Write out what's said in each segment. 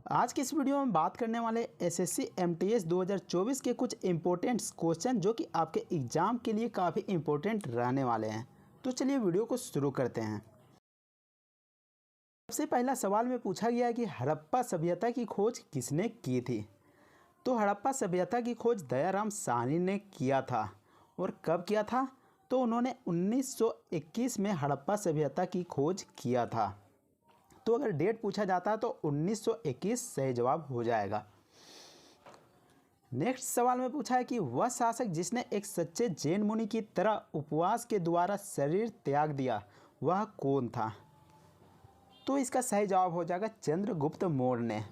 आज की इस वीडियो में बात करने वाले एसएससी एमटीएस 2024 के कुछ इम्पोर्टेंट क्वेश्चन जो कि आपके एग्ज़ाम के लिए काफ़ी इम्पोर्टेंट रहने वाले हैं। तो चलिए वीडियो को शुरू करते हैं। सबसे पहला सवाल में पूछा गया है कि हड़प्पा सभ्यता की खोज किसने की थी। तो हड़प्पा सभ्यता की खोज दयाराम साहनी ने किया था। और कब किया था? तो उन्होंने 1921 में हड़प्पा सभ्यता की खोज किया था। तो अगर डेट पूछा जाता है तो 1921 सही जवाब हो जाएगा। नेक्स्ट सवाल में पूछा है कि वह शासक जिसने एक सच्चे जैन मुनि की तरह उपवास के द्वारा शरीर त्याग दिया वह कौन था। तो इसका सही जवाब हो जाएगा चंद्रगुप्त मौर्य ने।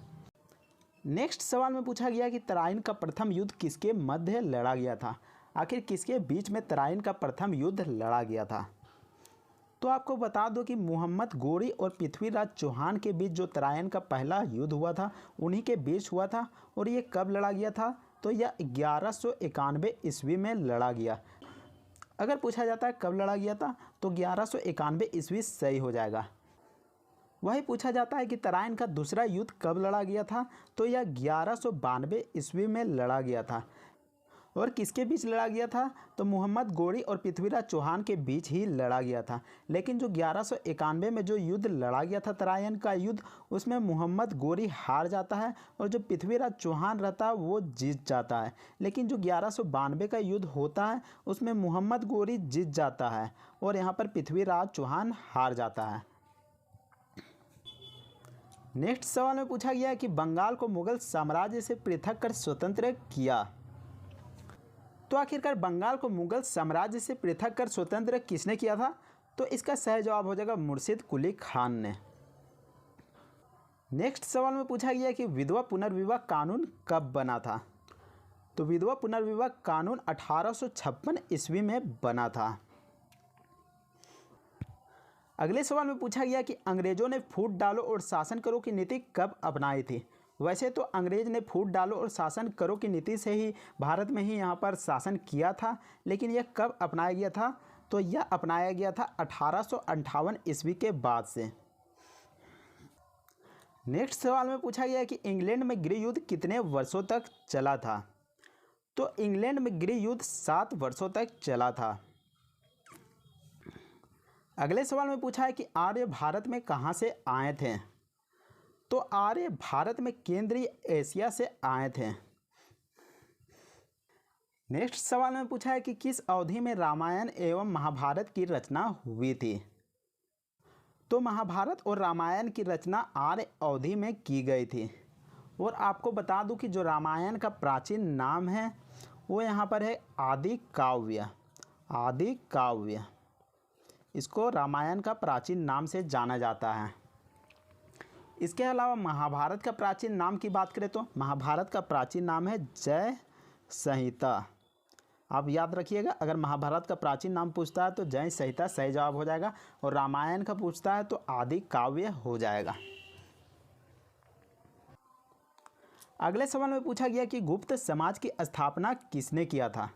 नेक्स्ट सवाल में पूछा गया कि तराइन का प्रथम युद्ध किसके मध्य लड़ा गया था। आखिर किसके बीच में तराइन का प्रथम युद्ध लड़ा गया था। तो आपको बता दो कि मोहम्मद गोरी और पृथ्वीराज चौहान के बीच जो तराइन का पहला युद्ध हुआ था उन्हीं के बीच हुआ था। और ये कब लड़ा गया था? तो यह 1191 ईस्वी में लड़ा गया। अगर पूछा जाता है कब लड़ा गया था तो 1191 ईस्वी सही हो जाएगा। वही पूछा जाता है कि तराइन का दूसरा युद्ध कब लड़ा गया था तो यह 1192 ईस्वी में लड़ा गया था। और किसके बीच लड़ा गया था? तो मोहम्मद गोरी और पृथ्वीराज चौहान के बीच ही लड़ा गया था। लेकिन जो 1191 में जो युद्ध लड़ा गया था तराइन का युद्ध, उसमें मोहम्मद गोरी हार जाता है और जो पृथ्वीराज चौहान रहता है वो जीत जाता है। लेकिन जो 1192 का युद्ध होता है उसमें मोहम्मद गोरी जीत जाता है और यहाँ पर पृथ्वीराज चौहान हार जाता है। नेक्स्ट सवाल में पूछा गया है कि बंगाल को मुगल साम्राज्य से पृथक कर स्वतंत्र किया। तो आखिरकार बंगाल को मुगल साम्राज्य से पृथक कर स्वतंत्र किसने किया था? तो इसका सही जवाब हो जाएगा मुर्शिद कुली खान ने। नेक्स्ट सवाल में पूछा गया कि विधवा पुनर्विवाह कानून कब बना था। तो विधवा पुनर्विवाह कानून 1856 ईस्वी में बना था। अगले सवाल में पूछा गया कि अंग्रेजों ने फूट डालो और शासन करो की नीति कब अपनाई थी। वैसे तो अंग्रेज ने फूट डालो और शासन करो की नीति से ही भारत में ही यहाँ पर शासन किया था, लेकिन यह कब अपनाया गया था? तो यह अपनाया गया था 1858 ईस्वी के बाद से। नेक्स्ट सवाल में पूछा गया कि इंग्लैंड में गृह युद्ध कितने वर्षों तक चला था। तो इंग्लैंड में गृह युद्ध 7 वर्षों तक चला था। अगले सवाल में पूछा है कि आर्य भारत में कहाँ से आए थे। तो आर्य भारत में केंद्रीय एशिया से आए थे। नेक्स्ट सवाल में पूछा है कि किस अवधि में रामायण एवं महाभारत की रचना हुई थी। तो महाभारत और रामायण की रचना आर्य अवधि में की गई थी। और आपको बता दूं कि जो रामायण का प्राचीन नाम है वो यहाँ पर है आदि काव्य। आदि काव्य, इसको रामायण का प्राचीन नाम से जाना जाता है। इसके अलावा महाभारत का प्राचीन नाम की बात करें तो महाभारत का प्राचीन नाम है जय संहिता। आप याद रखिएगा, अगर महाभारत का प्राचीन नाम पूछता है तो जय संहिता सही जवाब हो जाएगा और रामायण का पूछता है तो आदि काव्य हो जाएगा। अगले सवाल में पूछा गया कि गुप्त समाज की स्थापना किसने किया था।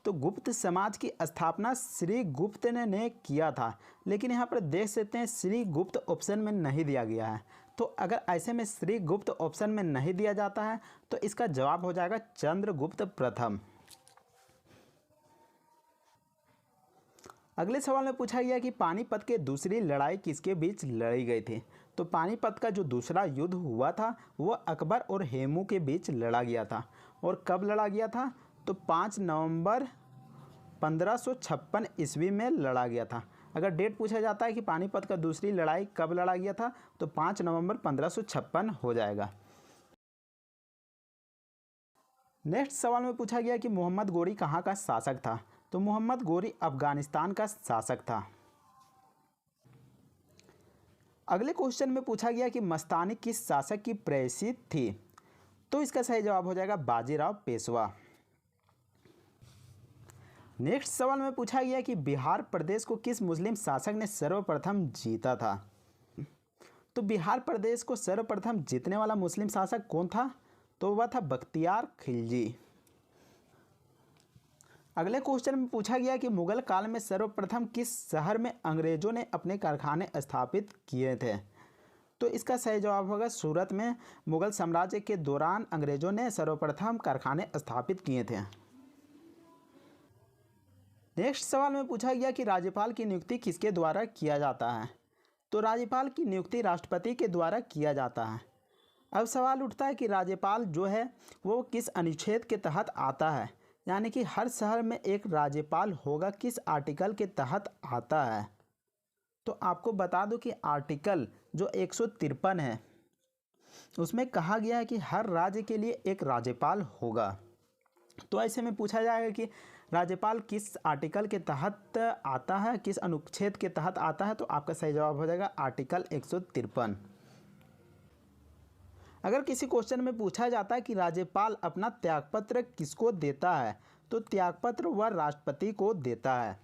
तो गुप्त समाज की स्थापना श्री गुप्त ने किया था। लेकिन यहाँ पर देख सकते हैं श्री गुप्त ऑप्शन में नहीं दिया गया है। तो अगर ऐसे में श्री गुप्त ऑप्शन में नहीं दिया जाता है तो इसका जवाब हो जाएगा चंद्रगुप्त प्रथम। अगले सवाल में पूछा गया कि पानीपत के दूसरी लड़ाई किसके बीच लड़ी गई थी। तो पानीपत का जो दूसरा युद्ध हुआ था वह अकबर और हेमू के बीच लड़ा गया था। और कब लड़ा गया था? तो 5 नवंबर 1556 ईस्वी में लड़ा गया था। अगर डेट पूछा जाता है कि पानीपत का दूसरी लड़ाई कब लड़ा गया था तो 5 नवंबर 1556 हो जाएगा। नेक्स्ट सवाल में पूछा गया कि मोहम्मद गोरी कहाँ का शासक था। तो मोहम्मद गोरी अफगानिस्तान का शासक था। अगले क्वेश्चन में पूछा गया कि मस्तानी किस शासक की प्रेयसी थी। तो इसका सही जवाब हो जाएगा बाजीराव पेशवा। नेक्स्ट सवाल में पूछा गया कि बिहार प्रदेश को किस मुस्लिम शासक ने सर्वप्रथम जीता था। तो बिहार प्रदेश को सर्वप्रथम जीतने वाला मुस्लिम शासक कौन था? तो वह था बख्तियार खिलजी। अगले क्वेश्चन में पूछा गया कि मुगल काल में सर्वप्रथम किस शहर में अंग्रेजों ने अपने कारखाने स्थापित किए थे। तो इसका सही जवाब होगा सूरत में मुगल साम्राज्य के दौरान अंग्रेजों ने सर्वप्रथम कारखाने स्थापित किए थे। नेक्स्ट सवाल में पूछा गया कि राज्यपाल की नियुक्ति किसके द्वारा किया जाता है। तो राज्यपाल की नियुक्ति राष्ट्रपति के द्वारा किया जाता है। अब सवाल उठता है कि राज्यपाल जो है वो किस अनुच्छेद के तहत आता है, यानी कि हर शहर में एक राज्यपाल होगा, किस आर्टिकल के तहत आता है। तो आपको बता दूं कि आर्टिकल जो 153 है उसमें कहा गया है कि हर राज्य के लिए एक राज्यपाल होगा। तो ऐसे में पूछा जाएगा कि राज्यपाल किस आर्टिकल के तहत आता है, किस अनुच्छेद के तहत आता है। तो आपका सही जवाब हो जाएगा आर्टिकल 153। अगर किसी क्वेश्चन में पूछा जाता है कि राज्यपाल अपना त्यागपत्र किसको देता है, तो त्यागपत्र वह राष्ट्रपति को देता है।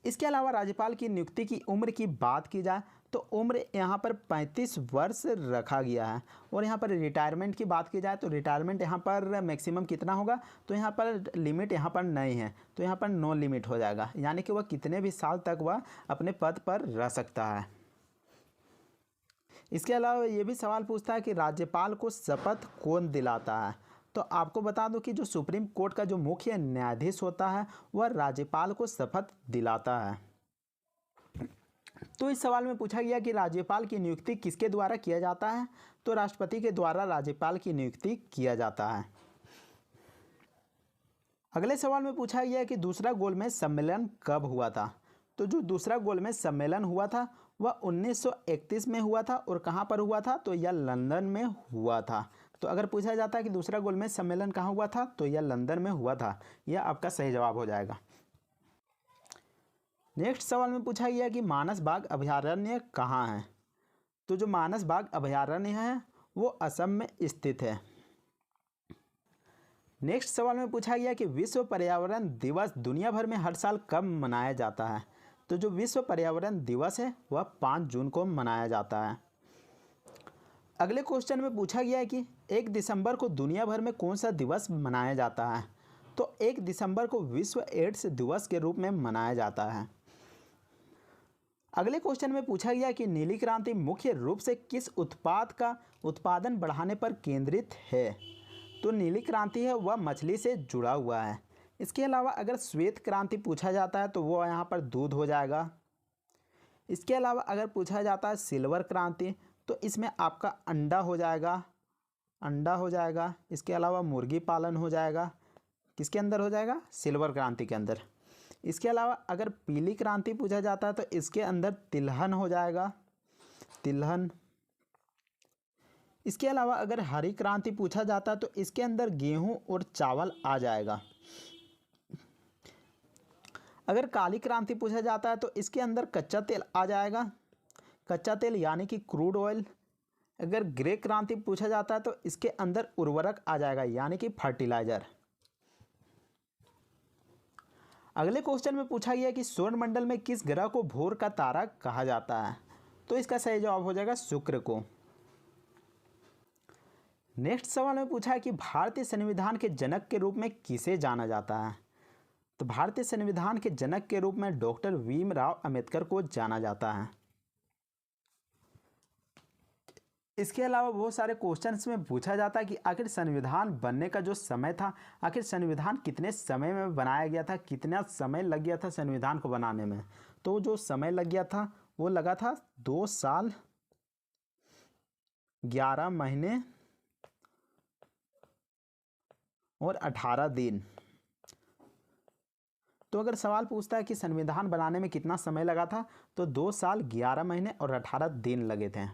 इसके अलावा राज्यपाल की नियुक्ति की उम्र की बात की जाए तो उम्र यहाँ पर 35 वर्ष रखा गया है। और यहाँ पर रिटायरमेंट की बात की जाए तो रिटायरमेंट यहाँ पर मैक्सिमम कितना होगा, तो यहाँ पर लिमिट यहाँ पर नहीं है, तो यहाँ पर नो लिमिट हो जाएगा, यानी कि वह कितने भी साल तक वह अपने पद पर रह सकता है। इसके अलावा ये भी सवाल पूछता है कि राज्यपाल को शपथ कौन दिलाता है। तो आपको बता दूं कि जो सुप्रीम कोर्ट का जो मुख्य न्यायाधीश होता है वह राज्यपाल को शपथ दिलाता है। तो इस सवाल में पूछा गया कि राज्यपाल की नियुक्ति किसके द्वारा किया जाता है। तो राष्ट्रपति के द्वारा राज्यपाल की नियुक्ति किया जाता है। अगले सवाल में पूछा गया कि दूसरा गोलमेज सम्मेलन कब हुआ था। तो जो दूसरा गोलमेज सम्मेलन हुआ था वह 1931 में हुआ था। और कहाँ पर हुआ था, तो यह लंदन में हुआ था। तो अगर पूछा जाता है कि दूसरा गोलमेज सम्मेलन कहाँ हुआ था, तो यह लंदन में हुआ था। यह आपका सही जवाब हो जाएगा। नेक्स्ट सवाल में पूछा गया कि मानस बाग अभयारण्य कहाँ है। तो जो मानस बाग अभयारण्य है वो असम में स्थित है। नेक्स्ट सवाल में पूछा गया कि विश्व पर्यावरण दिवस दुनिया भर में हर साल कब मनाया जाता है। तो जो विश्व पर्यावरण दिवस है वह 5 जून को मनाया जाता है। अगले क्वेश्चन में पूछा गया है कि 1 दिसंबर को दुनिया भर में कौन सा दिवस मनाया जाता है। तो 1 दिसंबर को विश्व एड्स दिवस के रूप में मनाया जाता है। अगले क्वेश्चन में पूछा गया कि नीली क्रांति मुख्य रूप से किस उत्पाद का उत्पादन बढ़ाने पर केंद्रित है। तो नीली क्रांति है वह मछली से जुड़ा हुआ है। इसके अलावा अगर श्वेत क्रांति पूछा जाता है तो वो यहाँ पर दूध हो जाएगा। इसके अलावा अगर पूछा जाता है सिल्वर क्रांति तो इसमें आपका अंडा हो जाएगा, अंडा हो जाएगा। इसके अलावा मुर्गी पालन हो जाएगा। किसके अंदर हो जाएगा, सिल्वर क्रांति के अंदर। इसके अलावा अगर पीली क्रांति पूछा जाता है तो इसके अंदर तिलहन हो जाएगा, तिलहन। इसके अलावा अगर हरी क्रांति पूछा जाता है तो इसके अंदर गेहूं और चावल आ जाएगा। अगर काली क्रांति पूछा जाता है तो इसके अंदर कच्चा तेल आ जाएगा, कच्चा तेल यानी कि क्रूड ऑयल। अगर ग्रे क्रांति पूछा जाता है तो इसके अंदर उर्वरक आ जाएगा यानी कि फर्टिलाइजर। अगले क्वेश्चन में पूछा गया कि सौरमंडल में किस ग्रह को भोर का तारा कहा जाता है। तो इसका सही जवाब हो जाएगा शुक्र को। नेक्स्ट सवाल में पूछा है कि भारतीय संविधान के जनक के रूप में किसे जाना जाता है। तो भारतीय संविधान के जनक के रूप में डॉक्टर भीमराव अंबेडकर को जाना जाता है। इसके अलावा बहुत सारे क्वेश्चंस में पूछा जाता है कि आखिर संविधान बनने का जो समय था, आखिर संविधान कितने समय में बनाया गया था, कितना समय लग गया था संविधान को बनाने में। तो जो समय लग गया था वो लगा था 2 साल 11 महीने और 18 दिन। तो अगर सवाल पूछता है कि संविधान बनाने में कितना समय लगा था तो 2 साल 11 महीने और 18 दिन लगे थे।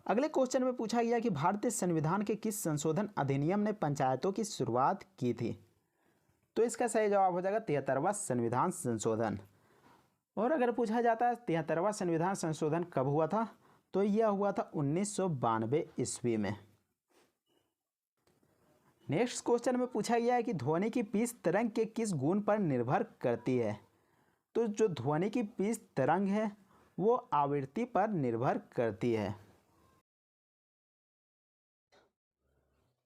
अगले क्वेश्चन में पूछा गया कि भारतीय संविधान के किस संशोधन अधिनियम ने पंचायतों की शुरुआत की थी। तो इसका सही जवाब हो जाएगा 73वां संविधान संशोधन। और अगर पूछा जाता है 73वां संविधान संशोधन कब हुआ था, तो यह हुआ था 1992 ईस्वी में। नेक्स्ट क्वेश्चन में पूछा गया है कि ध्वनि की पिच तरंग के किस गुण पर निर्भर करती है। तो जो ध्वनि की पिच तरंग है वो आवृत्ति पर निर्भर करती है।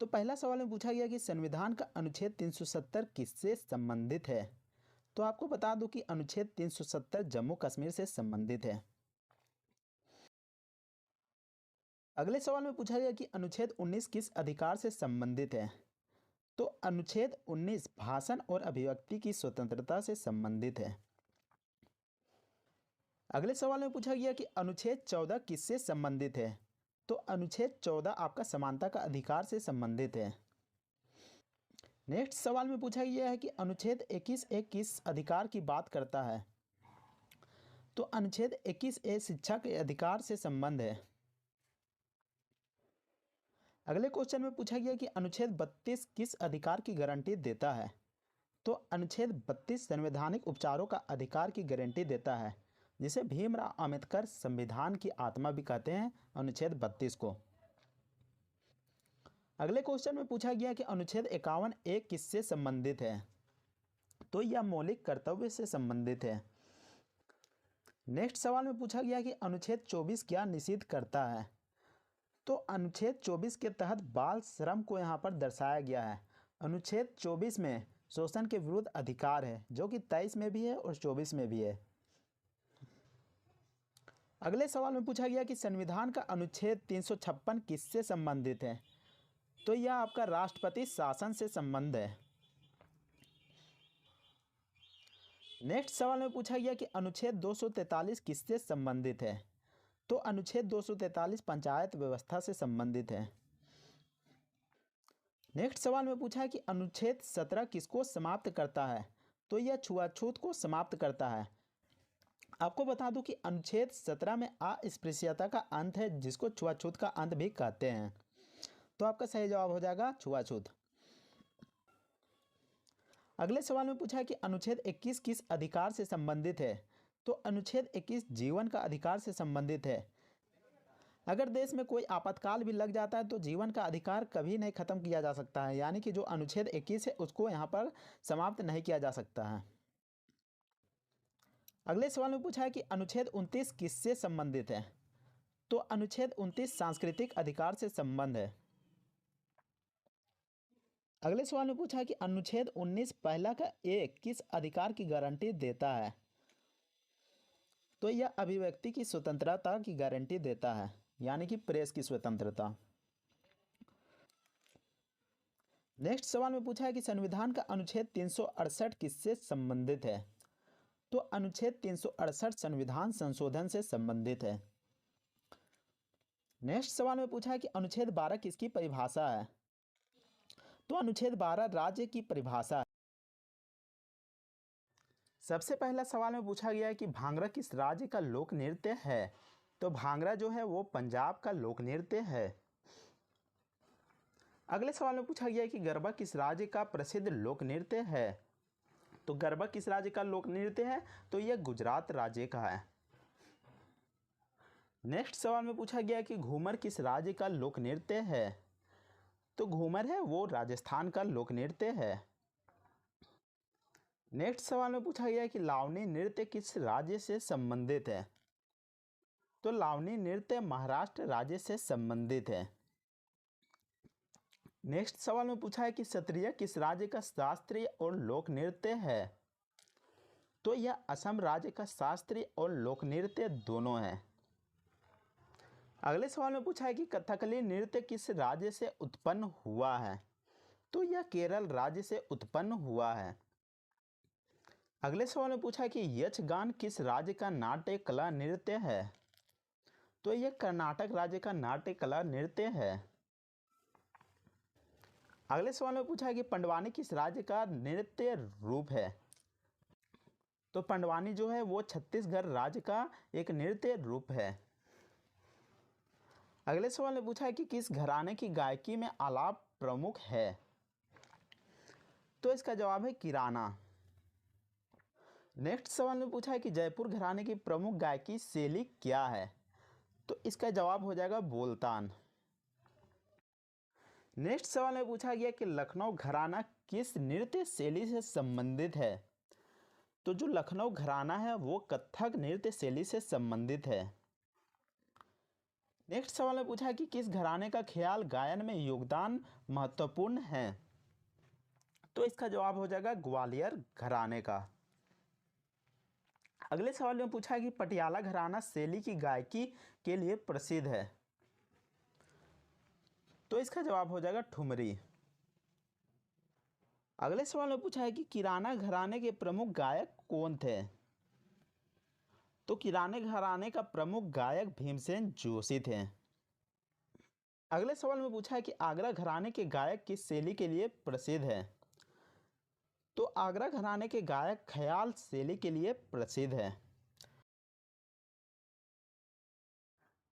तो पहला सवाल में पूछा गया कि संविधान का अनुच्छेद 370 किससे संबंधित है। तो आपको बता दूं कि अनुच्छेद 370 जम्मू कश्मीर से संबंधित है। अगले सवाल में पूछा गया कि अनुच्छेद 19 किस अधिकार से संबंधित है। तो अनुच्छेद 19 भाषण और अभिव्यक्ति की स्वतंत्रता से संबंधित है। अगले सवाल में पूछा गया कि अनुच्छेद 14 किससे संबंधित है। तो अनुच्छेद 14 आपका समानता का अधिकार से संबंधित है। नेक्स्ट सवाल में पूछा गया है कि अनुच्छेद 21 एक किस अधिकार की बात करता है। तो अनुच्छेद 21 ए शिक्षा के अधिकार से संबंध है। अगले क्वेश्चन में पूछा गया कि अनुच्छेद 32 किस अधिकार की गारंटी देता है। तो अनुच्छेद 32 संवैधानिक उपचारों का अधिकार की गारंटी देता है, जिसे भीमराव अंबेडकर संविधान की आत्मा भी कहते हैं अनुच्छेद 32 को। अगले क्वेश्चन में पूछा गया कि अनुच्छेद 51 एक किससे संबंधित है। तो यह मौलिक कर्तव्य से संबंधित है। नेक्स्ट सवाल में पूछा गया कि अनुच्छेद 24 क्या निषिद्ध करता है। तो अनुच्छेद 24 के तहत बाल श्रम को यहाँ पर दर्शाया गया है। अनुच्छेद 24 में शोषण के विरुद्ध अधिकार है, जो कि 23 में भी है और 24 में भी है। अगले सवाल में पूछा गया कि संविधान का अनुच्छेद 356 किससे संबंधित है। तो यह आपका राष्ट्रपति शासन से संबंध है। नेक्स्ट सवाल में पूछा गया कि अनुच्छेद 243 किससे संबंधित है। तो अनुच्छेद 243 पंचायत व्यवस्था से संबंधित है। नेक्स्ट सवाल में पूछा है कि अनुच्छेद 17 किसको समाप्त करता है। तो यह छुआछूत को समाप्त करता है। आपको बता दूं कि अनुच्छेद 17 में अस्पृश्यता का अंत है, जिसको छुआछूत का अंत भी कहते हैं। तो आपका सही जवाब हो जाएगा छुआछूत। अगले सवाल में पूछा है कि अनुच्छेद 21 किस अधिकार से संबंधित है। तो अनुच्छेद 21 जीवन का अधिकार से संबंधित है। अगर देश में कोई आपातकाल भी लग जाता है तो जीवन का अधिकार कभी नहीं खत्म किया जा सकता है, यानी कि जो अनुच्छेद 21 है उसको यहाँ पर समाप्त नहीं किया जा सकता है। अगले सवाल में पूछा है कि अनुच्छेद 29 किससे संबंधित है। तो अनुच्छेद 29 सांस्कृतिक अधिकार से संबंध है। अगले सवाल में पूछा है कि अनुच्छेद 19 पहला का एक किस अधिकार की गारंटी देता है। तो यह अभिव्यक्ति की स्वतंत्रता की गारंटी देता है, यानी कि प्रेस की स्वतंत्रता। नेक्स्ट सवाल में पूछा है कि संविधान का अनुच्छेद 368 किससे संबंधित है। तो अनुच्छेद 368 संविधान संशोधन से संबंधित है। नेक्स्ट सवाल में पूछा है कि अनुच्छेद 12 किसकी परिभाषा है। तो अनुच्छेद 12 राज्य की परिभाषा है। सबसे पहला सवाल में पूछा गया है कि भांगड़ा किस राज्य का लोक नृत्य है। तो भांगड़ा जो है वो पंजाब का लोक नृत्य है। अगले सवाल में पूछा गया है कि गरबा किस राज्य का प्रसिद्ध लोक नृत्य है। तो गरबा किस राज्य का लोक नृत्य है। तो यह गुजरात राज्य का है। नेक्स्ट सवाल में पूछा गया है कि घूमर किस राज्य का लोक नृत्य है। तो घूमर है वो राजस्थान का लोक नृत्य है। नेक्स्ट सवाल में पूछा गया है कि लावनी नृत्य किस राज्य से संबंधित है। तो लावनी नृत्य महाराष्ट्र राज्य से संबंधित है। नेक्स्ट सवाल में पूछा है कि सत्रिया किस राज्य का शास्त्रीय और लोक नृत्य है। तो यह असम राज्य का शास्त्रीय और लोक नृत्य दोनों है। अगले सवाल में पूछा है कि कथकली नृत्य किस राज्य से उत्पन्न हुआ है। तो यह केरल राज्य से उत्पन्न हुआ है। अगले सवाल में पूछा है कि यक्षगान किस राज्य का नाट्य कला नृत्य है। तो यह कर्नाटक राज्य का नाट्य कला नृत्य है। अगले सवाल में पूछा है कि पंडवानी किस राज्य का नृत्य रूप है। तो पंडवानी जो है वो छत्तीसगढ़ राज्य का एक नृत्य रूप है। अगले सवाल में पूछा है कि किस घराने की गायकी में आलाप प्रमुख है। तो इसका जवाब है किराना। नेक्स्ट सवाल में पूछा है कि जयपुर घराने की प्रमुख गायकी शैली क्या है। तो इसका जवाब हो जाएगा बोलतान। नेक्स्ट सवाल में पूछा गया कि लखनऊ घराना किस नृत्य शैली से संबंधित है। तो जो लखनऊ घराना है वो कथक नृत्य शैली से संबंधित है। नेक्स्ट सवाल में पूछा है कि किस घराने का ख्याल गायन में योगदान महत्वपूर्ण है। तो इसका जवाब हो जाएगा ग्वालियर घराने का। अगले सवाल में पूछा है कि पटियाला घराना शैली की गायकी के लिए प्रसिद्ध है। तो इसका जवाब हो जाएगा ठुमरी। अगले सवाल में पूछा है कि किराना घराने के प्रमुख गायक कौन थे। तो किराने घराने का प्रमुख गायक भीमसेन जोशी थे। अगले सवाल में पूछा है कि आगरा घराने के गायक किस शैली के लिए प्रसिद्ध है। तो आगरा घराने के गायक ख्याल शैली के लिए प्रसिद्ध है।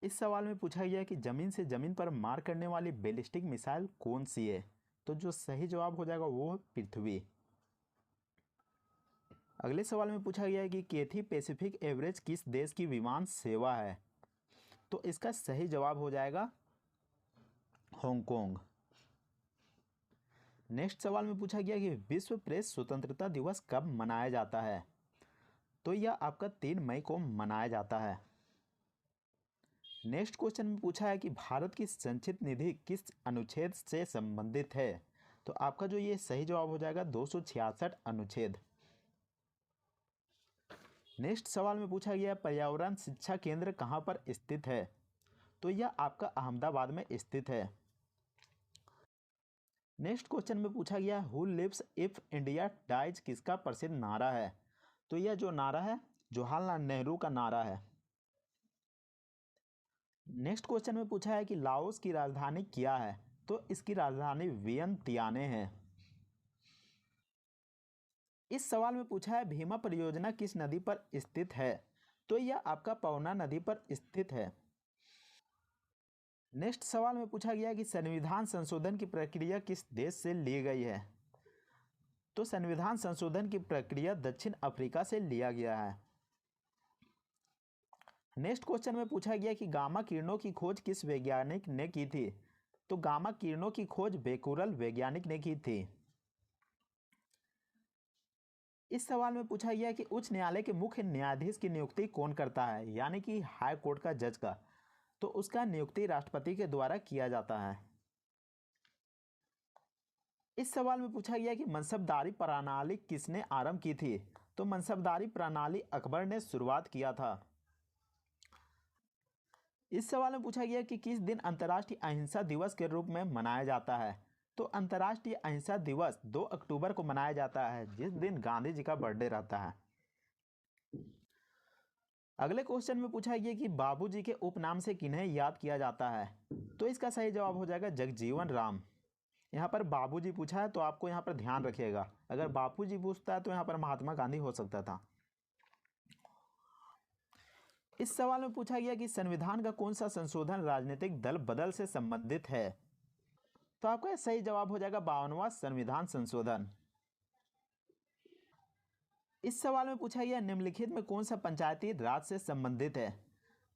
इस सवाल में पूछा गया है कि जमीन से जमीन पर मार करने वाली बैलिस्टिक मिसाइल कौन सी है। तो जो सही जवाब हो जाएगा वो पृथ्वी। अगले सवाल में पूछा गया है कि कैथी पैसिफिक एवरेज किस देश की विमान सेवा है। तो इसका सही जवाब हो जाएगा हांगकांग। नेक्स्ट सवाल में पूछा गया कि विश्व प्रेस स्वतंत्रता दिवस कब मनाया जाता है। तो यह आपका 3 मई को मनाया जाता है। नेक्स्ट क्वेश्चन में पूछा है कि भारत की संचित निधि किस अनुच्छेद से संबंधित है। तो आपका जो ये सही जवाब हो जाएगा 266 अनुच्छेद। नेक्स्ट सवाल में पूछा गया पर्यावरण शिक्षा केंद्र कहाँ पर स्थित है। तो यह आपका अहमदाबाद में स्थित है। नेक्स्ट क्वेश्चन में पूछा गया who lives if India dies किसका प्रसिद्ध नारा है। तो यह जो नारा है जवाहरलाल नेहरू का नारा है। नेक्स्ट क्वेश्चन में पूछा है कि लाओस की राजधानी क्या है। तो इसकी राजधानी वियंतियाने है। इस सवाल में पूछा है भीमा परियोजना किस नदी पर स्थित है। तो यह आपका पवना नदी पर स्थित है। नेक्स्ट सवाल में पूछा गया कि संविधान संशोधन की प्रक्रिया किस देश से ली गई है। तो संविधान संशोधन की प्रक्रिया दक्षिण अफ्रीका से लिया गया है। नेक्स्ट क्वेश्चन में पूछा गया कि गामा किरणों की खोज किस वैज्ञानिक ने की थी। तो गामा किरणों की खोज बेकुरल वैज्ञानिक ने की थी। इस सवाल में पूछा गया कि उच्च न्यायालय के मुख्य न्यायाधीश की नियुक्ति कौन करता है, यानी कि हाई कोर्ट का जज का। तो उसका नियुक्ति राष्ट्रपति के द्वारा किया जाता है। इस सवाल में पूछा गया कि मनसबदारी प्रणाली किसने आरंभ की थी। तो मनसबदारी प्रणाली अकबर ने शुरुआत किया था। इस सवाल में पूछा गया कि किस दिन अंतर्राष्ट्रीय अहिंसा दिवस के रूप में मनाया जाता है। तो अंतर्राष्ट्रीय अहिंसा दिवस 2 अक्टूबर को मनाया जाता है, जिस दिन गांधी जी का बर्थडे रहता है। अगले क्वेश्चन में पूछा गया कि बाबूजी के उपनाम से किन्हें याद किया जाता है। तो इसका सही जवाब हो जाएगा जगजीवन राम। यहाँ पर बाबूजी पूछा है तो आपको यहाँ पर ध्यान रखिएगा, अगर बापूजी पूछता है तो यहाँ पर महात्मा गांधी हो सकता था। इस सवाल में पूछा गया कि संविधान का कौन सा संशोधन राजनीतिक दल बदल से संबंधित है। तो आपका सही जवाब हो जाएगा 52वां संविधान संशोधन। इस सवाल में पूछा गया निम्नलिखित में कौन सा पंचायती राज से संबंधित है।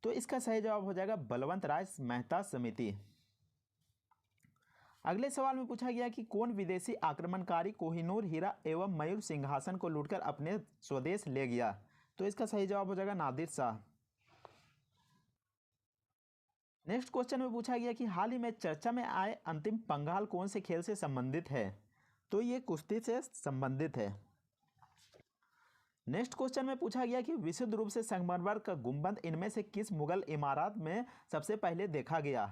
तो इसका सही जवाब हो जाएगा बलवंत राय मेहता समिति। अगले सवाल में पूछा गया कि कौन विदेशी आक्रमणकारी कोहिनूर हीरा एवं मयूर सिंहासन को लूटकर अपने स्वदेश ले गया। तो इसका सही जवाब हो जाएगा नादिर शाह। नेक्स्ट क्वेश्चन में पूछा गया कि हाल ही में चर्चा में आए अंतिम पंगाल कौन से खेल से संबंधित है। तो ये कुश्ती से संबंधित है। नेक्स्ट क्वेश्चन में पूछा गया कि विशुद्ध रूप से संगमरमर का गुंबद इनमें से किस मुगल इमारत में सबसे पहले देखा गया।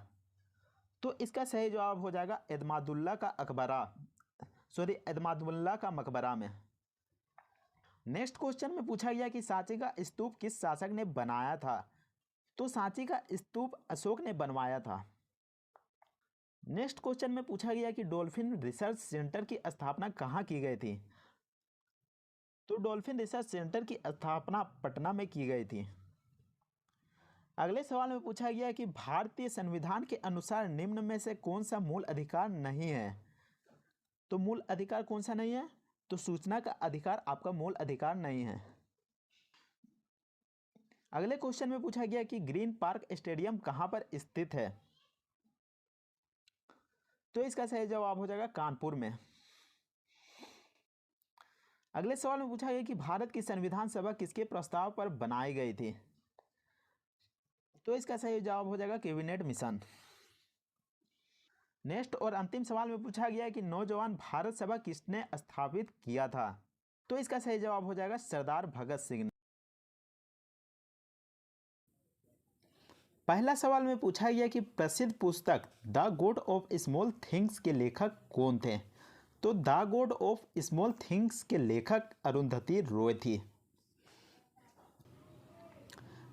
तो इसका सही जवाब हो जाएगा एतमादुल्ला का मकबरा में। नेक्स्ट क्वेश्चन में पूछा गया कि सांची का स्तूप किस शासक ने बनाया था। तो सांची का स्तूप अशोक ने बनवाया था। नेक्स्ट क्वेश्चन में पूछा गया कि डॉल्फिन रिसर्च सेंटर की स्थापना कहाँ की गई थी। तो डॉल्फिन रिसर्च सेंटर की स्थापना पटना में की गई थी। अगले सवाल में पूछा गया कि भारतीय संविधान के अनुसार निम्न में से कौन सा मूल अधिकार नहीं है। तो मूल अधिकार कौन सा नहीं है। तो सूचना का अधिकार आपका मूल अधिकार नहीं है। अगले क्वेश्चन में पूछा गया कि ग्रीन पार्क स्टेडियम कहां पर स्थित है। तो इसका सही जवाब हो जाएगा कानपुर में। अगले सवाल में पूछा गया कि भारत की संविधान सभा किसके प्रस्ताव पर बनाई गई थी। तो इसका सही जवाब हो जाएगा कैबिनेट मिशन। नेक्स्ट और अंतिम सवाल में पूछा गया कि नौजवान भारत सभा किसने स्थापित किया था। तो इसका सही जवाब हो जाएगा सरदार भगत सिंह। पहला सवाल में पूछा गया कि प्रसिद्ध पुस्तक the God of small things के लेखक कौन थे। तो the God of small things के लेखक अरुंधति रॉय थी।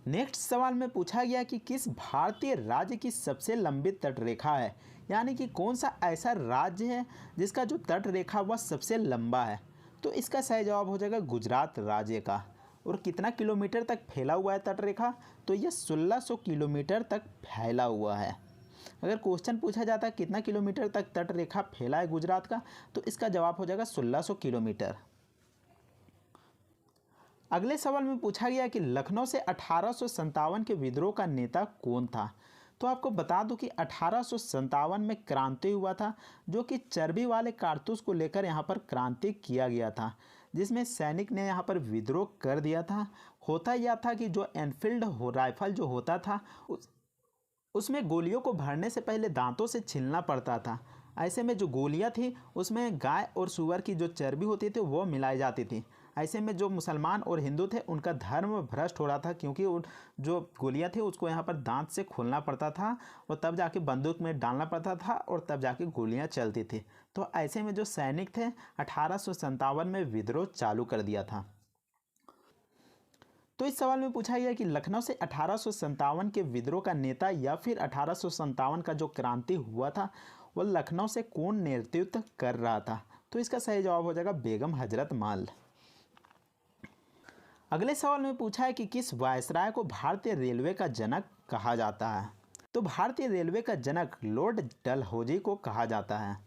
नेक्स्ट सवाल में पूछा गया कि किस भारतीय राज्य की सबसे लंबी तटरेखा है, यानी कि कौन सा ऐसा राज्य है जिसका जो तटरेखा वह सबसे लंबा है। तो इसका सही जवाब हो जाएगा गुजरात राज्य का। और कितना किलोमीटर तक फैला हुआ है तटरेखा, तो यह 1600 किलोमीटर तक फैला हुआ है। अगर क्वेश्चन पूछा जाता है कितना किलोमीटर तक तटरेखा फैला है गुजरात का, तो इसका जवाब हो जाएगा 1600 किलोमीटर। अगले सवाल में पूछा गया कि लखनऊ से 1857 के विद्रोह का नेता कौन था। तो आपको बता दूं कि 1857 में क्रांति हुआ था, जो कि चर्बी वाले कारतूस को लेकर यहाँ पर क्रांति किया गया था, जिसमें सैनिक ने यहाँ पर विद्रोह कर दिया था। होता यह था कि जो एनफील्ड राइफल जो होता था उसमें गोलियों को भरने से पहले दांतों से छीलना पड़ता था। ऐसे में जो गोलियां थी उसमें गाय और सूअर की जो चर्बी होती थी वो मिलाई जाती थी। ऐसे में जो मुसलमान और हिंदू थे उनका धर्म भ्रष्ट हो रहा था, क्योंकि जो गोलियां थी उसको यहाँ पर दांत से खोलना पड़ता था और तब जाके बंदूक में डालना पड़ता था और तब जाके गोलियां चलती थी। तो ऐसे में जो सैनिक थे 1857 में विद्रोह चालू कर दिया था। तो इस सवाल में पूछा गया कि लखनऊ से 1857 के विद्रोह का नेता या फिर 1857 का जो क्रांति हुआ था वह लखनऊ से कौन नेतृत्व कर रहा था। तो इसका सही जवाब हो जाएगा बेगम हजरत महल। अगले सवाल में पूछा है कि किस वायसराय को भारतीय रेलवे का जनक कहा जाता है। तो भारतीय रेलवे का जनक लॉर्ड डलहौजी को कहा जाता है।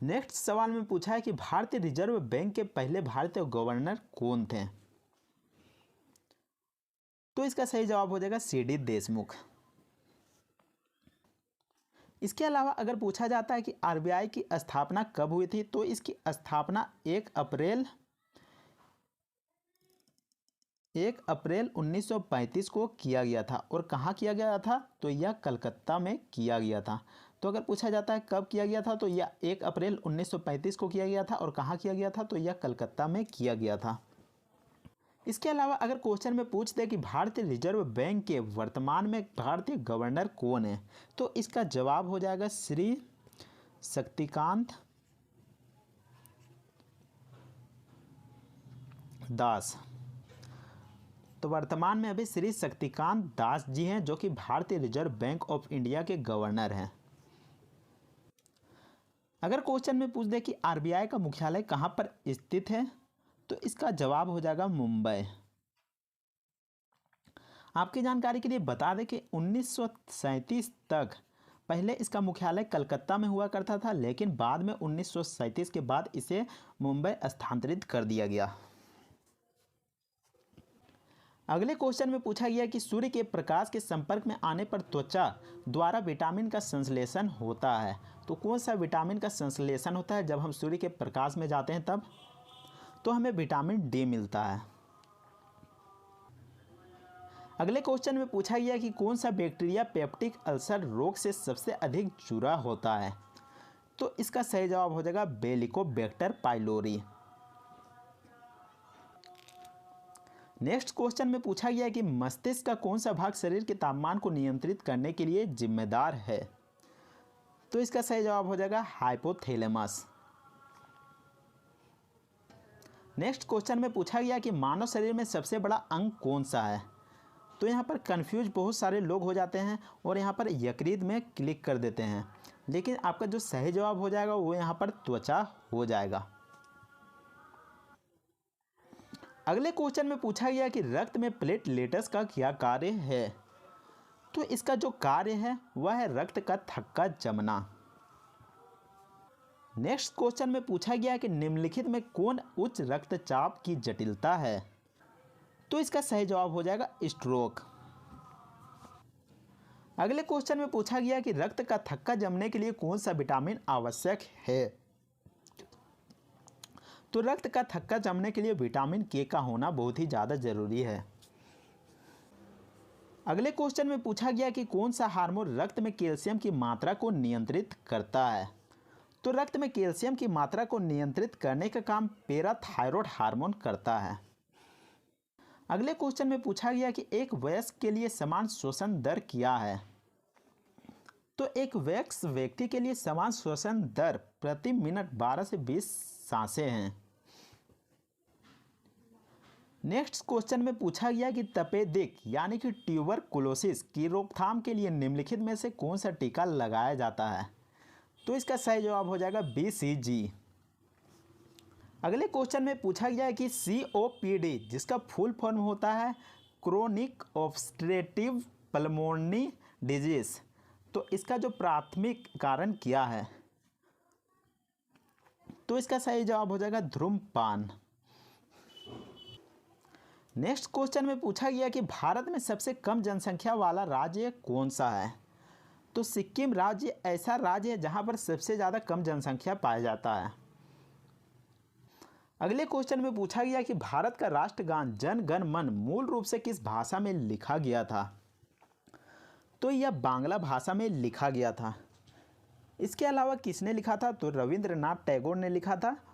नेक्स्ट सवाल में पूछा है कि भारतीय रिजर्व बैंक के पहले भारतीय गवर्नर कौन थे। तो इसका सही जवाब हो जाएगा सीडी देशमुख। इसके अलावा अगर पूछा जाता है कि आरबीआई की स्थापना कब हुई थी, तो इसकी स्थापना 1 अप्रैल 1935 को किया गया था। और कहाँ किया गया था, तो यह कलकत्ता में किया गया था। तो अगर पूछा जाता है कब किया गया था, तो यह 1 अप्रैल 1935 को किया गया था। और कहाँ किया गया था, तो यह कलकत्ता में किया गया था। इसके अलावा अगर क्वेश्चन में पूछ दे कि भारतीय रिजर्व बैंक के वर्तमान में भारतीय गवर्नर कौन है, तो इसका जवाब हो जाएगा श्री शक्तिकांत दास। तो वर्तमान में अभी श्री शक्तिकांत दास जी हैं, जो कि भारतीय रिजर्व बैंक ऑफ इंडिया के गवर्नर हैं। अगर क्वेश्चन में पूछ दे कि आरबीआई का मुख्यालय कहाँ पर स्थित है, तो इसका जवाब हो जाएगा मुंबई। आपकी जानकारी के लिए बता दें कि 1937 तक पहले इसका मुख्यालय कलकत्ता में हुआ करता था, लेकिन बाद में 1937 के बाद इसे मुंबई स्थानांतरित कर दिया गया। अगले क्वेश्चन में पूछा गया कि सूर्य के प्रकाश के संपर्क में आने पर त्वचा द्वारा विटामिन का संश्लेषण होता है। तो कौन सा विटामिन का संश्लेषण होता है जब हम सूर्य के प्रकाश में जाते हैं तब? तो हमें विटामिन डी मिलता है। अगले क्वेश्चन में पूछा गया कि कौन सा बैक्टीरिया पेप्टिक अल्सर रोग से सबसे अधिक जुड़ा होता है। तो इसका सही जवाब हो जाएगा बेलिकोबैक्टर पाइलोरी। नेक्स्ट क्वेश्चन में पूछा गया कि मस्तिष्क का कौन सा भाग शरीर के तापमान को नियंत्रित करने के लिए जिम्मेदार है। तो इसका सही जवाब हो जाएगा हाइपोथैलेमस। नेक्स्ट क्वेश्चन में पूछा गया कि मानव शरीर में सबसे बड़ा अंग कौन सा है। तो यहाँ पर कंफ्यूज बहुत सारे लोग हो जाते हैं और यहाँ पर यकृत में क्लिक कर देते हैं, लेकिन आपका जो सही जवाब हो जाएगा वो यहाँ पर त्वचा हो जाएगा। अगले क्वेश्चन में पूछा गया कि रक्त में प्लेटलेट्स का क्या कार्य है। तो इसका जो कार्य है वह है रक्त का थक्का जमना। नेक्स्ट क्वेश्चन में पूछा गया कि निम्नलिखित में कौन उच्च रक्तचाप की जटिलता है। तो इसका सही जवाब हो जाएगा स्ट्रोक। अगले क्वेश्चन में पूछा गया कि रक्त का थक्का जमने के लिए कौन सा विटामिन आवश्यक है। तो रक्त का थक्का जमने के लिए विटामिन के का होना बहुत ही ज़्यादा जरूरी है। अगले क्वेश्चन में पूछा गया कि कौन सा हार्मोन रक्त में कैल्शियम की मात्रा को नियंत्रित करता है। तो रक्त में कैल्शियम की मात्रा को नियंत्रित करने का काम पैराथायरॉयड हार्मोन करता है। अगले क्वेश्चन में पूछा गया कि एक वयस्क के लिए समान श्वसन दर क्या है। तो एक वयस्क व्यक्ति के लिए समान श्वसन दर प्रति मिनट 12 से 20 सांसें हैं। नेक्स्ट क्वेश्चन में पूछा गया कि तपेदिक यानी कि ट्यूबरकुलोसिस की रोकथाम के लिए निम्नलिखित में से कौन सा टीका लगाया जाता है। तो इसका सही जवाब हो जाएगा BCG। अगले क्वेश्चन में पूछा गया है कि COPD जिसका फुल फॉर्म होता है क्रोनिक ऑब्स्ट्रक्टिव पल्मोनरी डिजीज, तो इसका जो प्राथमिक कारण क्या है। तो इसका सही जवाब हो जाएगा धूम्रपान। नेक्स्ट क्वेश्चन में पूछा गया कि भारत में सबसे कम जनसंख्या वाला राज्य कौन सा है। तो सिक्किम राज्य ऐसा राज्य है जहां पर सबसे ज़्यादा कम जनसंख्या पाया जाता है। अगले क्वेश्चन में पूछा गया कि भारत का राष्ट्रगान जन गण मन मूल रूप से किस भाषा में लिखा गया था। तो यह बांग्ला भाषा में लिखा गया था। इसके अलावा किसने लिखा था। तो रविंद्रनाथ टैगोर ने लिखा था